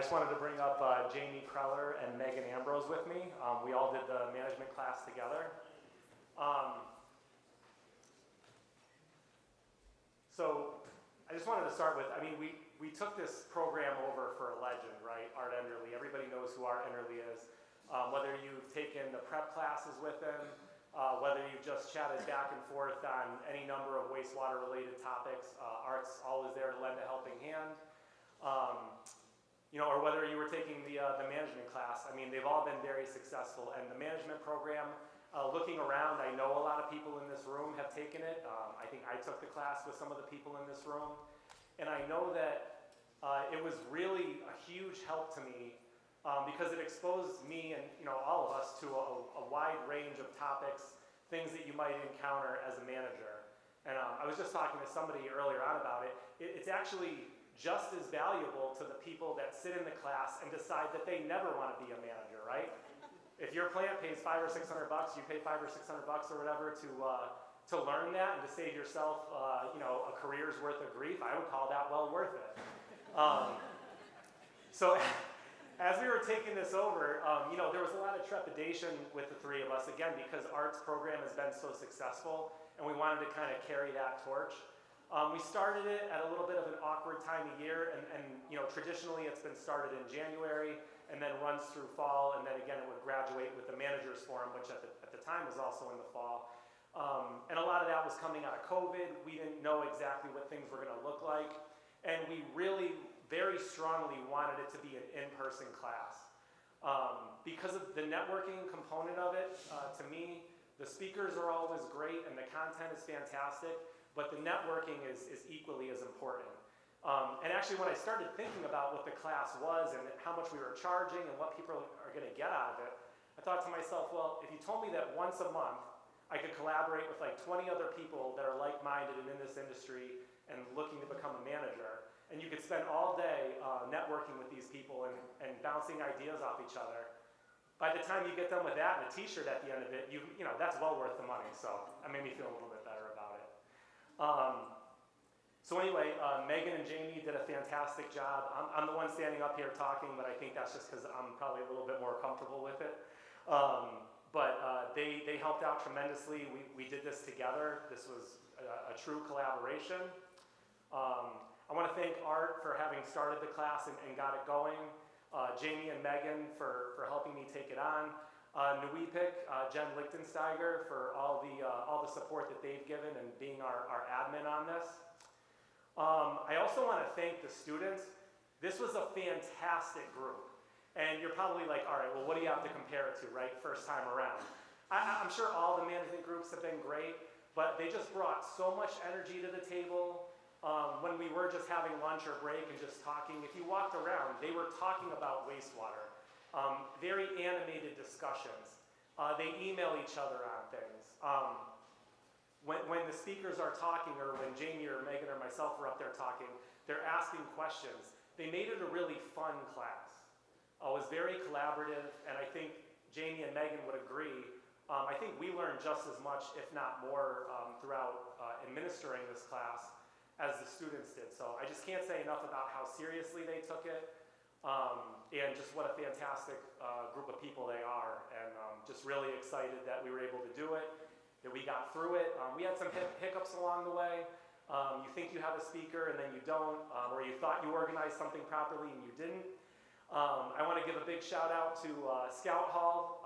I just wanted to bring up Jamie Kreller and Megan Ambrose with me. We all did the management class together. So I just wanted to start with, we took this program over for a legend, right? Art Enderle. Everybody knows who Art Enderle is. Whether you've taken the prep classes with him, whether you've just chatted back and forth on any number of wastewater-related topics, Art's always there to lend a helping hand. Or whether you were taking the management class, they've all been very successful. And the management program, looking around, I know a lot of people in this room have taken it. I think I took the class with some of the people in this room. And I know that it was really a huge help to me because it exposed me and all of us to a wide range of topics, things that you might encounter as a manager. And I was just talking to somebody earlier on about it. It's actually just as valuable to the people that sit in the class and decide that they never want to be a manager, right? If your plant pays $500 or $600, you pay $500 or $600 or whatever to learn that and to save yourself, a career's worth of grief. I would call that well worth it. So as we were taking this over, there was a lot of trepidation with the three of us, again, because Art's program has been so successful, and we wanted to kind of carry that torch. We started it at a little bit of an awkward time of year, and traditionally it's been started in January and then runs through fall, and then again it would graduate with the Managers Forum, which at the time was also in the fall. And a lot of that was coming out of COVID. We didn't know exactly what things were going to look like, and we really very strongly wanted it to be an in-person class. Because of the networking component of it, to me, the speakers are always great and the content is fantastic, but the networking is equally as important. And actually when I started thinking about what the class was and how much we were charging and what people are going to get out of it, I thought to myself, well, if you told me that once a month I could collaborate with like 20 other people that are like-minded and in this industry and looking to become a manager, and you could spend all day networking with these people and bouncing ideas off each other, by the time you get done with that and a t-shirt at the end of it, that's well worth the money. So that made me feel a little bit better about it. So anyway, Megan and Jamie did a fantastic job. I'm the one standing up here talking, but I think that's just because I'm probably a little bit more comfortable with it. But they helped out tremendously. We did this together. This was a true collaboration. I want to thank Art for having started the class and got it going. Jamie and Megan for helping me take it on. NWEPIC, Jen Lichtensteiger for all the support that they've given and being our admin on this. I also want to thank the students. This was a fantastic group. And you're probably like, all right, well, what do you have to compare it to, right? First time around. I'm sure all the management groups have been great, but they just brought so much energy to the table. When we were just having lunch or break and just talking, if you walked around, they were talking about wastewater. Very animated discussions. They email each other on things. When the speakers are talking, or when Jamie or Megan or myself were up there talking, they're asking questions. They made it a really fun class. It was very collaborative, and I think Jamie and Megan would agree. I think we learned just as much, if not more, throughout administering this class as the students did. So I just can't say enough about how seriously they took it. And just what a fantastic group of people they are, and just really excited that we were able to do it, that we got through it. We had some hiccups along the way. You think you have a speaker and then you don't, or you thought you organized something properly and you didn't. I want to give a big shout out to Scout Hall,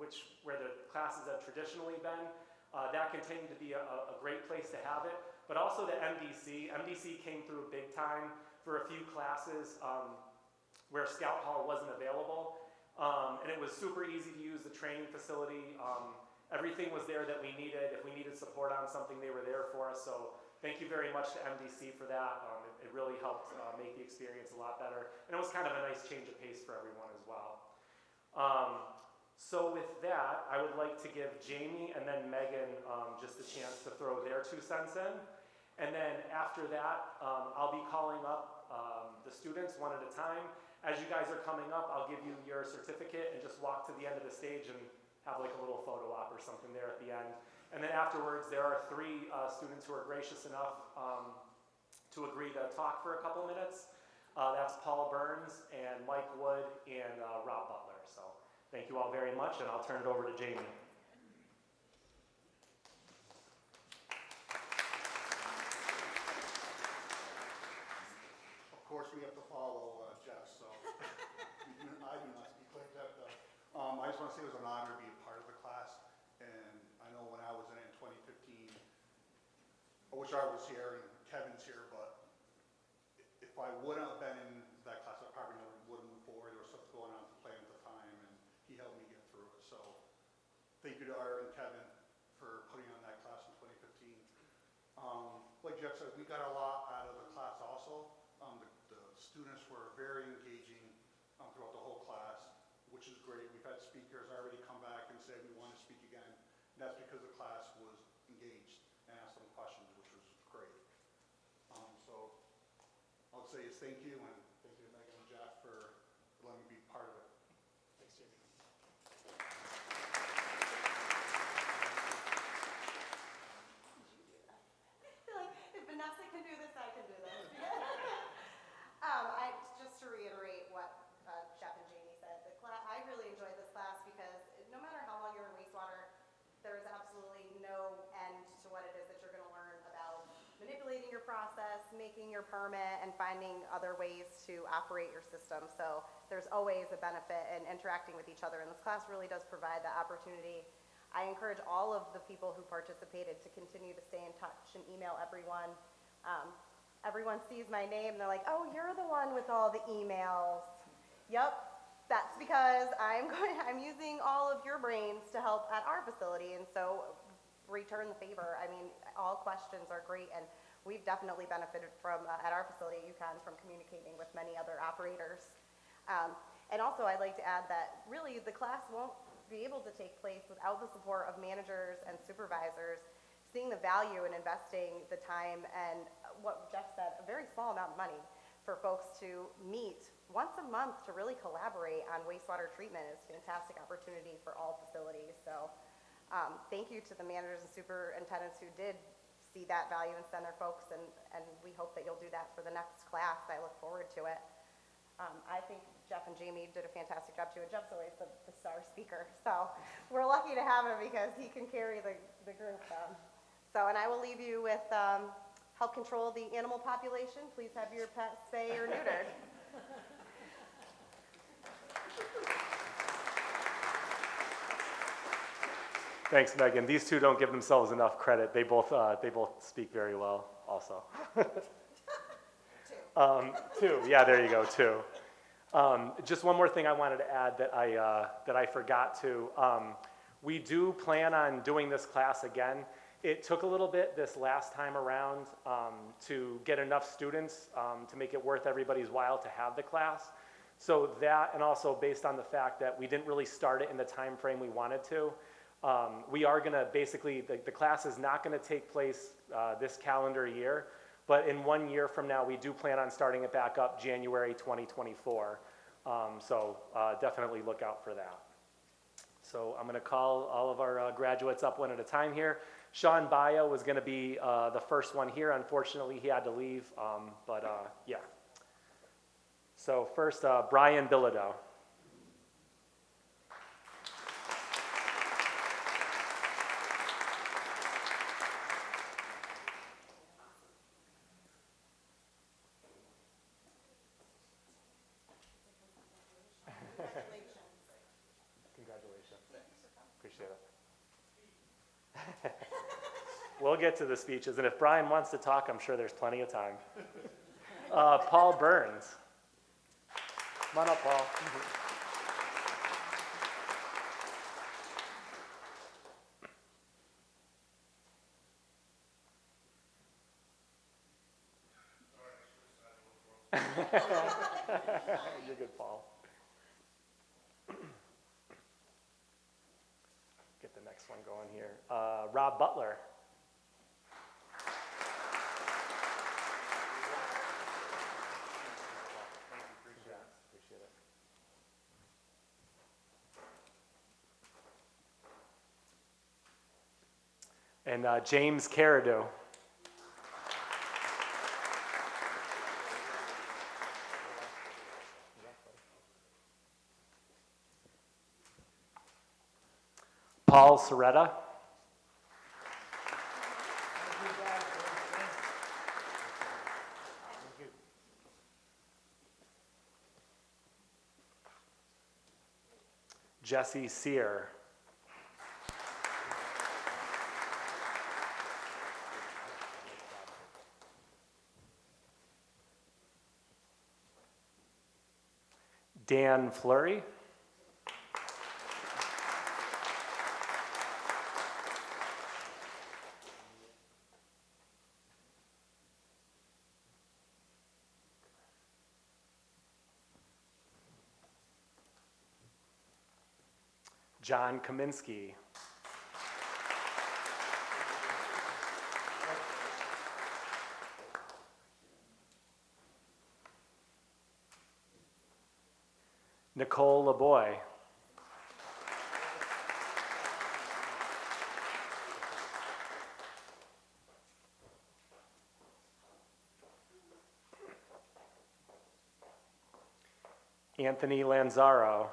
where the classes have traditionally been. That continued to be a great place to have it, but also to MDC. MDC came through big time for a few classes where Scout Hall wasn't available. And it was super easy to use the training facility. Everything was there that we needed. If we needed support on something, they were there for us. So thank you very much to MDC for that. It really helped make the experience a lot better. And it was kind of a nice change of pace for everyone as well. So with that, I would like to give Jamie and then Megan just a chance to throw their 2 cents in. And then after that, I'll be calling up the students one at a time. As you guys are coming up, I'll give you your certificate and just walk to the end of the stage and have like a little photo op or something there at the end. And then afterwards, there are 3 students who are gracious enough to agree to talk for a couple minutes. That's Paul Burns and then Mike Wood, and Rob Butler. So thank you all very much, and I'll turn it over to Jamie. Of course, we have to follow Jeff, so I do not speak like Jeff does. I just want to say it was an honor to be a part of the class, and I know when I was in it in 2015, I wish I was here and Kevin's here, but if I wouldn't have been in that class, I probably never would have moved forward. There was stuff going on at the plant at the time, and he helped me get through it. So thank you to Art and Kevin for putting on that class in 2015. Like Jeff said, we got a lot out of the class also. The students were very engaging throughout the whole class, which is great. We've had speakers already come back and say we want to speak again. And that's because the class was engaged and asked them questions, which was great. So I'll say is thank you, and thank you to Megan and Jeff for letting me be part of it. Thanks, Jamie. If Vanessa can do this, I can do this. Just to reiterate what Jeff and Jamie said, I really enjoyed this class because no matter how long you're in wastewater, there is absolutely no end to what it is that you're going to learn about manipulating your process, making your permit, and finding other ways to operate your system. So there's always a benefit in interacting with each other, and this class really does provide that opportunity. I encourage all of the people who participated to continue to stay in touch and email everyone. Everyone sees my name and they're like, oh, you're the one with all the emails. Yep, that's because I'm using all of your brains to help at our facility, and so return the favor. I mean, all questions are great, and we've definitely benefited from, at our facility at UConn, from communicating with many other operators. And also I'd like to add that really the class won't be able to take place without the support of managers and supervisors seeing the value in investing the time and what Jeff said, a very small amount of money for folks to meet once a month to really collaborate on wastewater treatment is a fantastic opportunity for all facilities. So thank you to the managers and superintendents who did see that value and send their folks, and we hope that you'll do that for the next class. I look forward to it. I think Jeff and Jamie did a fantastic job too, and Jeff's always the star speaker. So we're lucky to have him because he can carry the group. And I will leave you with help control the animal population. Please have your pet spayed or neutered. Thanks, Megan. These two don't give themselves enough credit. They both speak very well also. Two, yeah, there you go, two. Just one more thing I wanted to add that I forgot to. We do plan on doing this class again. It took a little bit this last time around to get enough students to make it worth everybody's while to have the class. So that, and also based on the fact that we didn't really start it in the time frame we wanted to, we are going to basically, the class is not going to take place this calendar year, but in 1 year from now, we do plan on starting it back up January 2024. So definitely look out for that. So I'm going to call all of our graduates up one at a time here. Sean Bayo was going to be the first one here. Unfortunately, he had to leave, yeah. So first, Brian Bilodeau. Congratulations. Appreciate it. We'll get to the speeches, and if Brian wants to talk, I'm sure there's plenty of time. Paul Burns. Come on up, Paul. You're good, Paul. Get the next one going here. Rob Butler. Appreciate it. And James Carado. Paul Soretta. Jesse Sear. Dan Fleury. John Kaminsky. Nicole LeBoy. Anthony Lanzaro.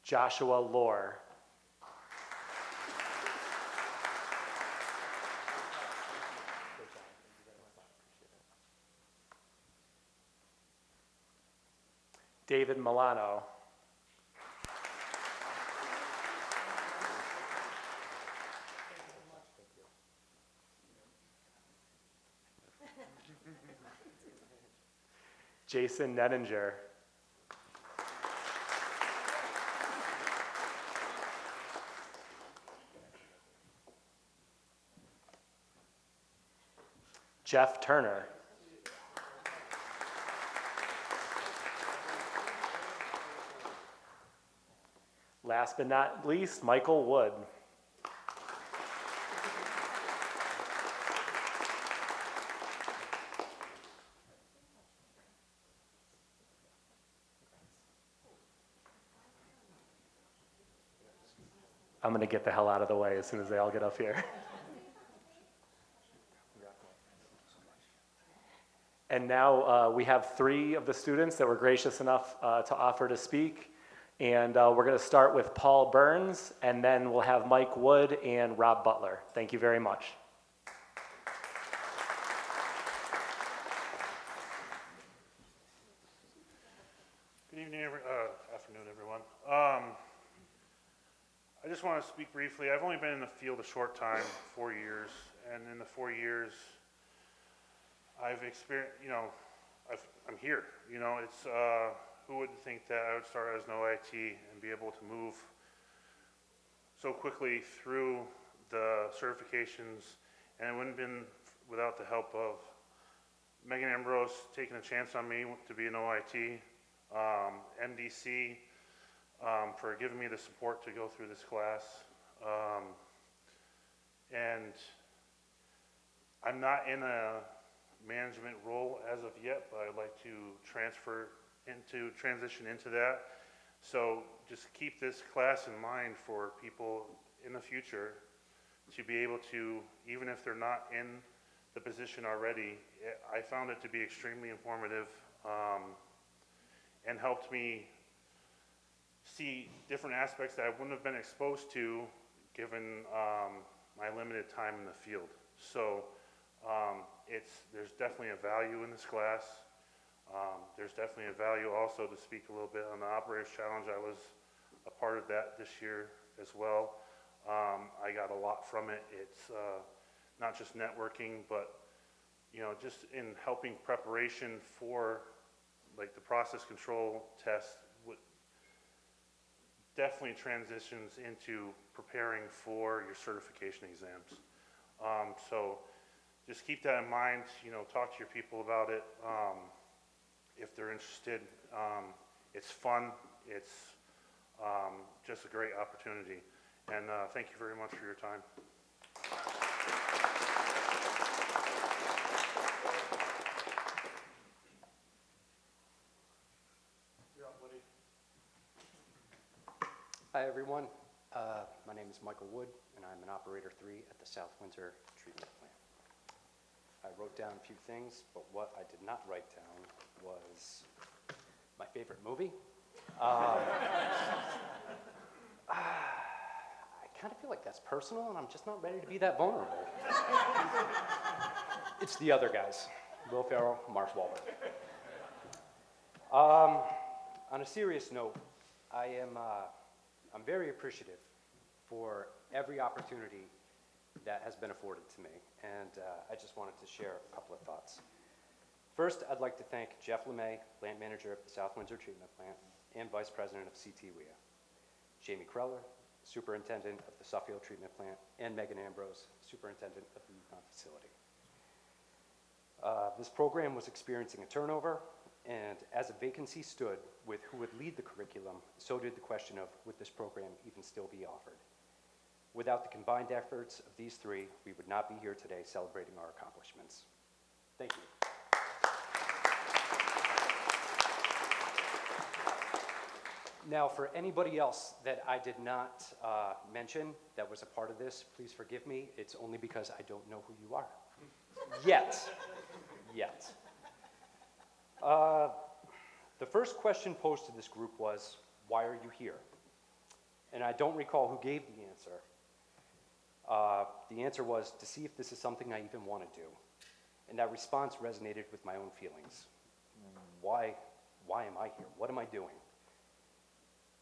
Joshua Lohr. David Milano. Jason Nettinger. Jeff Turner. Last but not least, Michael Wood. I'm going to get the hell out of the way as soon as they all get up here. And now we have 3 of the students that were gracious enough to offer to speak. And we're going to start with Paul Burns, and then we'll have Mike Wood and Rob Butler. Thank you very much. Good evening, afternoon, everyone. I just want to speak briefly. I've only been in the field a short time, 4 years, and in the 4 years, I've experienced, I'm here. It's who would think that I would start as an OIT and be able to move so quickly through the certifications, and it wouldn't have been without the help of Megan Ambrose taking a chance on me to be an OIT, MDC for giving me the support to go through this class, and I'm not in a management role as of yet, but I'd like to transition into that. So just keep this class in mind for people in the future to be able to, even if they're not in the position already, I found it to be extremely informative and helped me see different aspects that I wouldn't have been exposed to given my limited time in the field. So there's definitely a value in this class. There's definitely a value also to speak a little bit on the Operators Challenge. I was a part of that this year as well. I got a lot from it. It's not just networking, but just in helping preparation for like the process control test, definitely transitions into preparing for your certification exams. So just keep that in mind, talk to your people about it. If they're interested, it's fun. It's just a great opportunity. And thank you very much for your time. Hi, everyone. My name is Michael Wood, and I'm an Operator 3 at the South Windsor Treatment Plant. I wrote down a few things, but what I did not write down was my favorite movie. I kind of feel like that's personal, and I'm just not ready to be that vulnerable. It's The Other Guys, Will Ferrell, Mark Wahlberg. On a serious note, I'm very appreciative for every opportunity that has been afforded to me, and I just wanted to share a couple of thoughts. First, I'd like to thank Jeff LeMay, Plant Manager of the South Windsor Treatment Plant and Vice President of CT-WIA, Jamie Kreller, Superintendent of the Suffield Treatment Plant, and Megan Ambrose, Superintendent of the Yukon facility. This program was experiencing a turnover, and as a vacancy stood with who would lead the curriculum, so did the question of would this program even still be offered. Without the combined efforts of these three, we would not be here today celebrating our accomplishments. Thank you. Now, for anybody else that I did not mention that was a part of this, please forgive me. It's only because I don't know who you are. Yet. The first question posed to this group was, why are you here? And I don't recall who gave the answer. The answer was to see if this is something I even want to do. And that response resonated with my own feelings. Why am I here? What am I doing?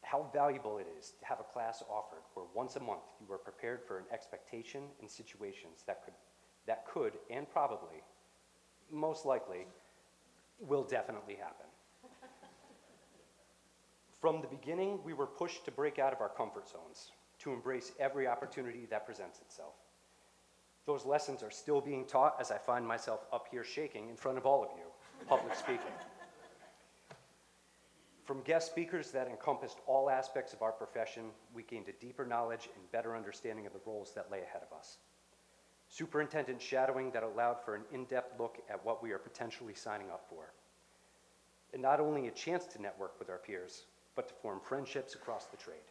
How valuable it is to have a class offered where once a month you are prepared for an expectation and situations that could and probably, most likely, will definitely happen. From the beginning, we were pushed to break out of our comfort zones, to embrace every opportunity that presents itself. Those lessons are still being taught as I find myself up here shaking in front of all of you, public speaking. From guest speakers that encompassed all aspects of our profession, we gained a deeper knowledge and better understanding of the roles that lay ahead of us. Superintendent shadowing that allowed for an in-depth look at what we are potentially signing up for. And not only a chance to network with our peers, but to form friendships across the trade.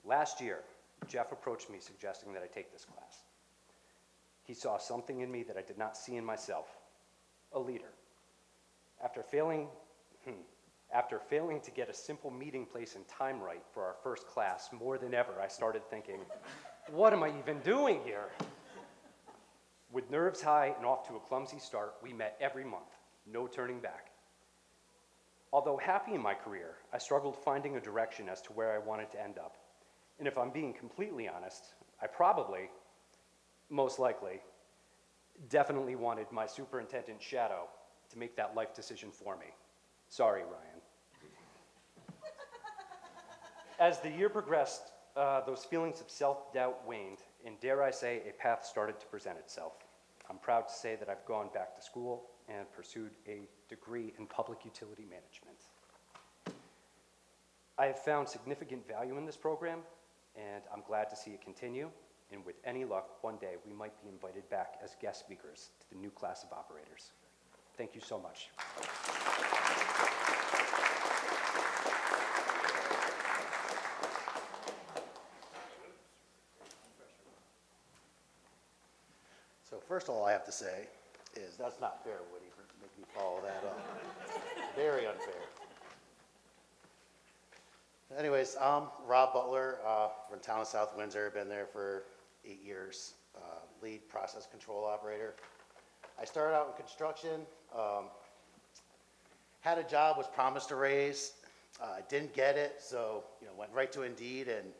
Last year, Jeff approached me suggesting that I take this class. He saw something in me that I did not see in myself, a leader. After failing to get a simple meeting place and time right for our first class, more than ever, I started thinking, what am I even doing here? With nerves high and off to a clumsy start, we met every month, no turning back. Although happy in my career, I struggled finding a direction as to where I wanted to end up. And if I'm being completely honest, I probably, most likely, definitely wanted my superintendent shadow to make that life decision for me. Sorry, Ryan. As the year progressed, those feelings of self-doubt waned, and dare I say, a path started to present itself. I'm proud to say that I've gone back to school and pursued a degree in public utility management. I have found significant value in this program, and I'm glad to see it continue, and with any luck, one day we might be invited back as guest speakers to the new class of operators. Thank you so much. So first of all, I have to say is that's not fair, Woody, for making me follow that up. Very unfair. Anyways, I'm Rob Butler from the town of South Windsor. Been there for 8 years, lead process control operator. I started out in construction, had a job, was promised a raise, didn't get it, so went right to Indeed, and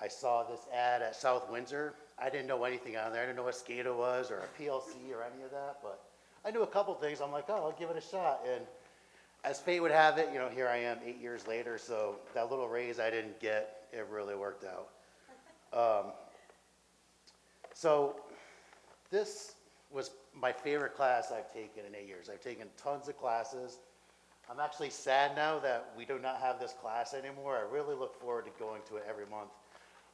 I saw this ad at South Windsor. I didn't know anything on there. I didn't know what SCADA was or a PLC or any of that, but I knew a couple things. I'm like, oh, I'll give it a shot. And as fate would have it, here I am 8 years later, so that little raise I didn't get, it really worked out. So this was my favorite class I've taken in 8 years. I've taken tons of classes. I'm actually sad now that we do not have this class anymore. I really look forward to going to it every month.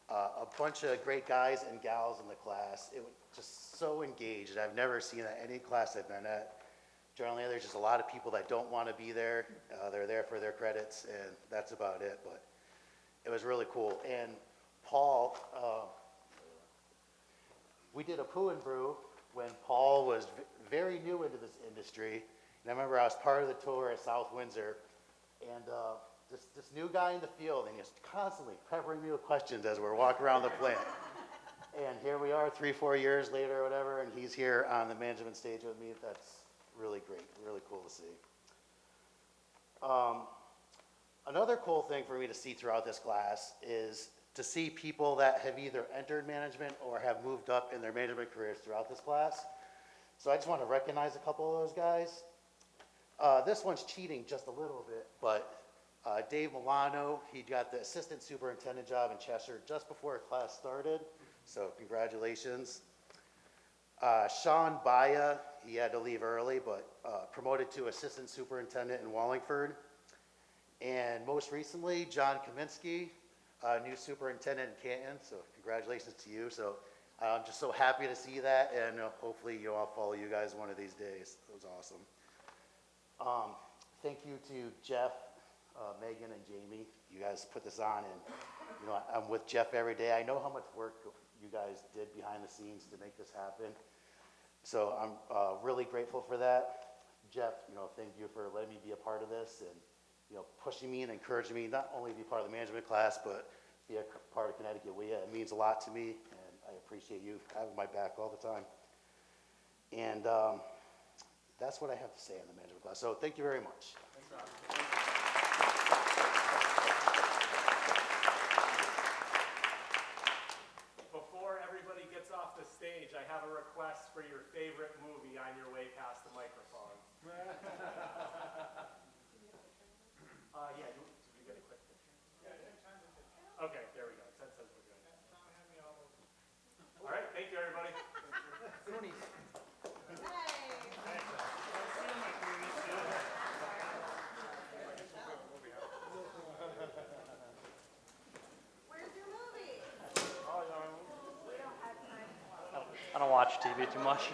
A bunch of great guys and gals in the class. It was just so engaged. I've never seen at any class I've been at. Generally, there's just a lot of people that don't want to be there. They're there for their credits, and that's about it, but it was really cool. And Paul, we did a Poo and Brew when Paul was very new into this industry. And I remember I was part of the tour at South Windsor, and this new guy in the field, and he's constantly peppering me with questions as we're walking around the plant. And here we are 3-4 years later or whatever, and he's here on the management stage with me. That's really great, really cool to see. Another cool thing for me to see throughout this class is to see people that have either entered management or have moved up in their management careers throughout this class. So I just want to recognize a couple of those guys. This one's cheating just a little bit, but Dave Milano, he got the assistant superintendent job in Cheshire just before class started, so congratulations. Sean Baya, he had to leave early, but promoted to assistant superintendent in Wallingford. And most recently, John Kaminsky, new superintendent in Canton, so congratulations to you. So I'm just so happy to see that, and hopefully I'll follow you guys one of these days. It was awesome. Thank you to Jeff, Megan, and Jamie. You guys put this on, and I'm with Jeff every day. I know how much work you guys did behind the scenes to make this happen. So I'm really grateful for that. Jeff, thank you for letting me be a part of this and pushing me and encouraging me not only to be part of the management class, but be a part of Connecticut We. It means a lot to me, and I appreciate you having my back all the time. And that's what I have to say on the management class. So thank you very much. Thanks, Rob. Before everybody gets off the stage, I have a request for your favorite movie on your way past the microphone. Yeah, did you get a quick picture? Okay, there we go. Ted says we're good. All right, thank you, everybody. Where's your movie? I don't watch TV too much.